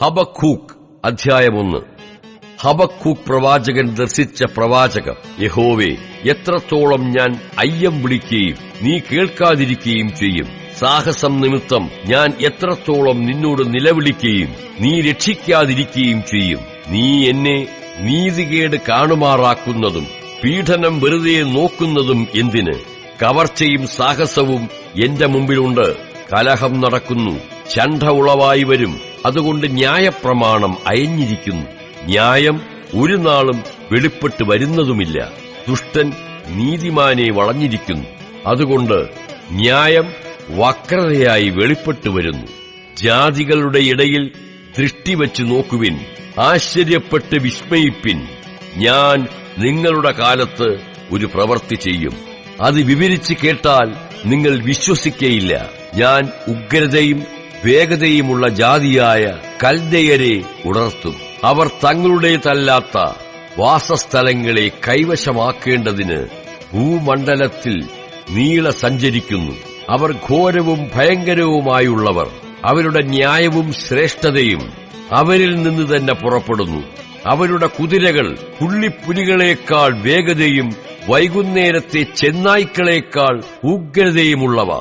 Habakkuk അധ്യായം 1. Habakkuk പ്രവാചകൻ ദർശിച്ച പ്രവാചകം. യഹോവേ, എത്രത്തോളം ഞാൻ അയ്യം വിളിക്കുകയും നീ കേൾക്കാതിരിക്കുകയും ചെയ്യും. സാഹസം നിമിത്തം ഞാൻ എത്രത്തോളം നിന്നോട് നിലവിളിക്കുകയും നീ രക്ഷിക്കാതിരിക്കുകയും ചെയ്യും. നീ എന്നെ നീതികേട് കാണുമാറാക്കുന്നതും പീഡനം വെറുതെ നോക്കുന്നതും എന്തിന്? കവർച്ചയും സാഹസവും എന്റെ മുമ്പിലുണ്ട്. കലഹം നടക്കുന്നു, ചണ്ട ഉളവായി വരും. അതുകൊണ്ട് ന്യായപ്രമാണം അയഞ്ഞിരിക്കുന്നു. ന്യായം ഒരു നാളും വെളിപ്പെട്ട് വരുന്നതുമില്ല. ദുഷ്ടൻ നീതിമാനെ വളഞ്ഞിരിക്കുന്നു. അതുകൊണ്ട് ന്യായം വക്രതയായി വെളിപ്പെട്ടു വരുന്നു. ജാതികളുടെ ഇടയിൽ ദൃഷ്ടിവെച്ച് നോക്കുവിൻ, ആശ്ചര്യപ്പെട്ട് വിസ്മയിപ്പിൻ. ഞാൻ നിങ്ങളുടെ കാലത്ത് ഒരു പ്രവൃത്തി ചെയ്യും. അത് വിവരിച്ച് കേട്ടാൽ നിങ്ങൾ വിശ്വസിക്കയില്ല. ഞാൻ ഉഗ്രതയും വേഗതയുമുള്ള ജാതിയായ കൽദയരെ ഉണർത്തും. അവർ തങ്ങളുടേതല്ലാത്ത വാസസ്ഥലങ്ങളെ കൈവശമാക്കേണ്ടതിന് ഭൂമണ്ഡലത്തിൽ നീളെ സഞ്ചരിക്കുന്നു. അവർ ഘോരവും ഭയങ്കരവുമായുള്ളവർ. അവരുടെ ന്യായവും ശ്രേഷ്ഠതയും അവരിൽ നിന്ന് തന്നെ പുറപ്പെടുന്നു. അവരുടെ കുതിരകൾ പുള്ളിപ്പുലികളെക്കാൾ വേഗതയും വൈകുന്നേരത്തെ ചെന്നായ്ക്കളെക്കാൾ ഉഗ്രതയുമുള്ളവ.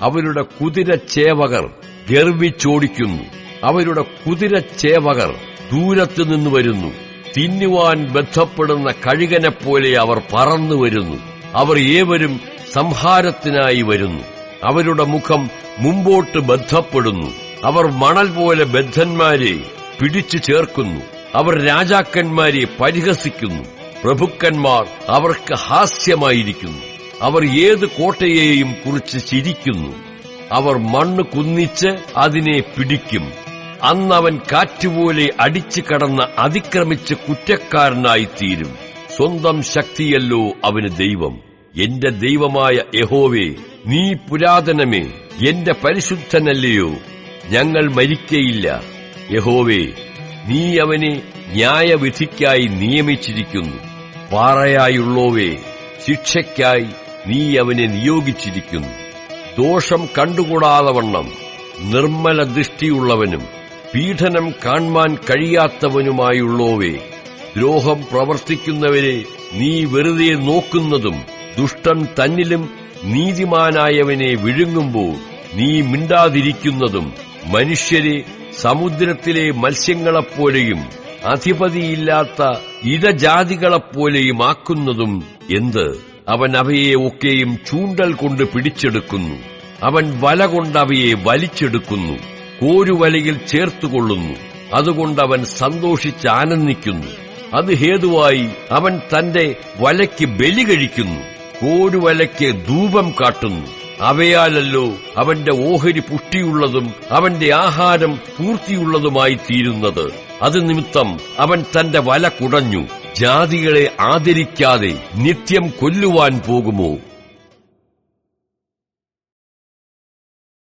അവരുടെ കുതിരച്ചേവകർ ഗർവിച്ചോടിക്കുന്നു. അവരുടെ കുതിരച്ചേവകർ ദൂരത്തുനിന്ന് വരുന്നു. തിന്നുവാൻ ബന്ധപ്പെടുന്ന കഴുകനെപ്പോലെ അവർ പറന്നു വരുന്നു. അവർ ഏവരും സംഹാരത്തിനായി വരുന്നു. അവരുടെ മുഖം മുമ്പോട്ട് ബന്ധപ്പെടുന്നു. അവർ മണൽ പോലെ ബദ്ധന്മാരെ പിടിച്ചു ചേർക്കുന്നു. അവർ രാജാക്കന്മാരെ പരിഹസിക്കുന്നു. പ്രഭുക്കന്മാർ അവർക്ക് ഹാസ്യമായിരിക്കുന്നു. അവർ ഏത് കോട്ടയെയും കുറിച്ച് ചിരിക്കുന്നു. അവർ മണ്ണ് കുന്നിച്ച് അതിനെ പിടിക്കും. അന്നവൻ കാറ്റുപോലെ അടിച്ചു കടന്ന് അതിക്രമിച്ച് കുറ്റക്കാരനായിത്തീരും. സ്വന്തം ശക്തിയല്ലോ അവന് ദൈവം. എന്റെ ദൈവമായ യഹോവേ, നീ പുരാതനമേ, എന്റെ പരിശുദ്ധനല്ലയോ? ഞങ്ങൾ മരിക്കയില്ല. യഹോവേ, നീ അവനെ ന്യായവിധിക്കായി നിയമിച്ചിരിക്കുന്നു. പാറയായുള്ളോവേ, ശിക്ഷയ്ക്കായി നീ അവനെ നിയോഗിച്ചിരിക്കുന്നു. ദോഷം കണ്ടുകൂടാതവണ്ണം നിർമ്മല ദൃഷ്ടിയുള്ളവനും പീഡനം കാണാൻ കഴിയാത്തവനുമായുള്ളോവേ, ദ്രോഹം പ്രവർത്തിക്കുന്നവരെ നീ വെറുതെ നോക്കുന്നതും ദുഷ്ടൻ തന്നിലും നീതിമാനായവനെ വിഴുങ്ങുമ്പോൾ നീ മിണ്ടാതിരിക്കുന്നതും, മനുഷ്യരെ സമുദ്രത്തിലെ മത്സ്യങ്ങളെപ്പോലെയും അധിപതിയില്ലാത്ത ഇടജാതികളെപ്പോലെയും ആക്കുന്നതും എന്ത്? അവൻ അവയെ ഒക്കെയും ചൂണ്ടൽ കൊണ്ട് പിടിച്ചെടുക്കുന്നു. അവൻ വല കൊണ്ട് അവയെ വലിച്ചെടുക്കുന്നു. കോരുവലയിൽ ചേർത്തുകൊള്ളുന്നു. അതുകൊണ്ടവൻ സന്തോഷിച്ചാനന്ദിക്കുന്നു. അത് ഹേതുവായി അവൻ തന്റെ വലയ്ക്ക് ബലി കഴിക്കുന്നു. കോരുവലയ്ക്ക് ധൂപം കാട്ടുന്നു. അവയാലല്ലോ അവന്റെ ഓഹരി പുഷ്ടിയുള്ളതും അവന്റെ ആഹാരം പൂർത്തിയുള്ളതുമായി തീരുന്നത്. അത് നിമിത്തം അവൻ തന്റെ വല കുടഞ്ഞു. ജാതികളെ ആദരിക്കാതെ നിത്യം കൊല്ലുവാൻ പോകുമോ?